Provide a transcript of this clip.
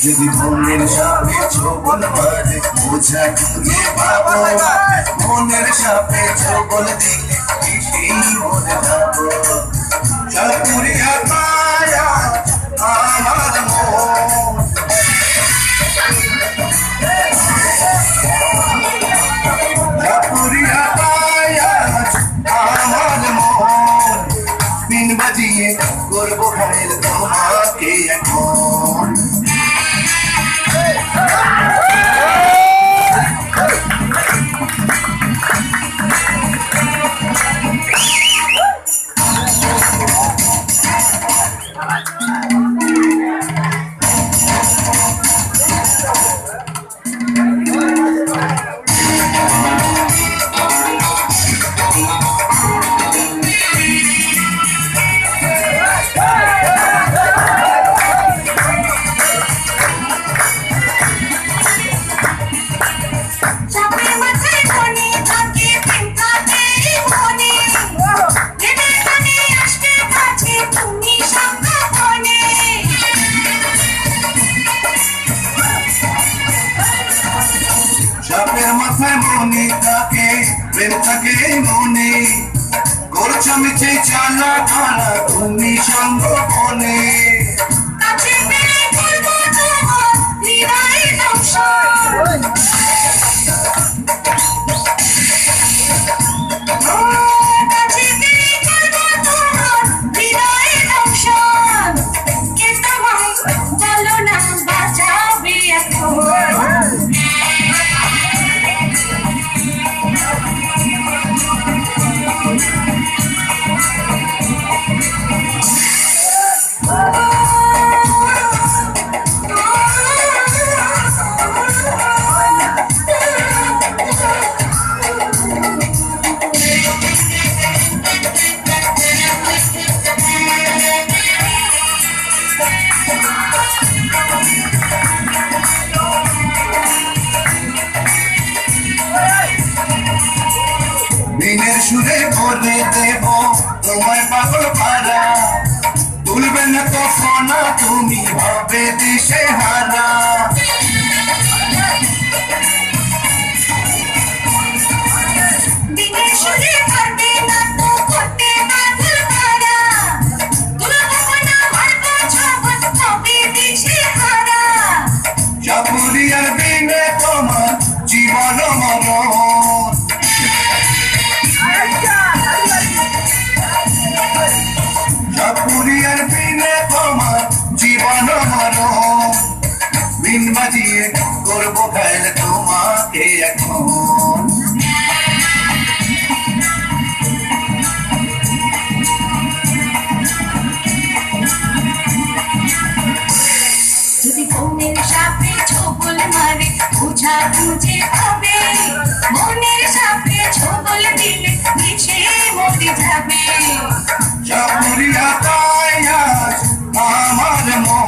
যদি মনের সাপে ছবল মারে বোঝা খুঁজে পাবো, মনের সাপে ছবল দিলে সেই মনে যাবো। চাকুরিয়া মায়া আমার মন, চাকুরিয়া মায়া আমার মন, বিন বাজিয়ে করবো ঘায়েল তোমাকে এখন। চাপের মাথায় মনে থাকে প্রেম থাকে মনে, করছো মিছে চালা খানা তুমি সঙ্গপনে। দিনের সুরে করে দেব তোমায় পাগল পারা, তুলবে না কখনো তুমি হবে দিশে হারা। দিনের সুরে করবে না তো করতে পাগল পারা, তুলবে না মারবো ছবত হবে দিশে হারা। চাকুরিয়ার বিনে তোমার জীবন মরণ, চাকুরিয়ার বিনে তোমার জীবন মরণ, বিন বাজিয়ে করবো খেল তোমাকে এখন। যদি মনের সাপে ছবল মারে বোঝা খুঁজে পাবে, মনের সাপে ছবল দিলে মিশে মরে যাবে। চাকুরিয়া আমার মন।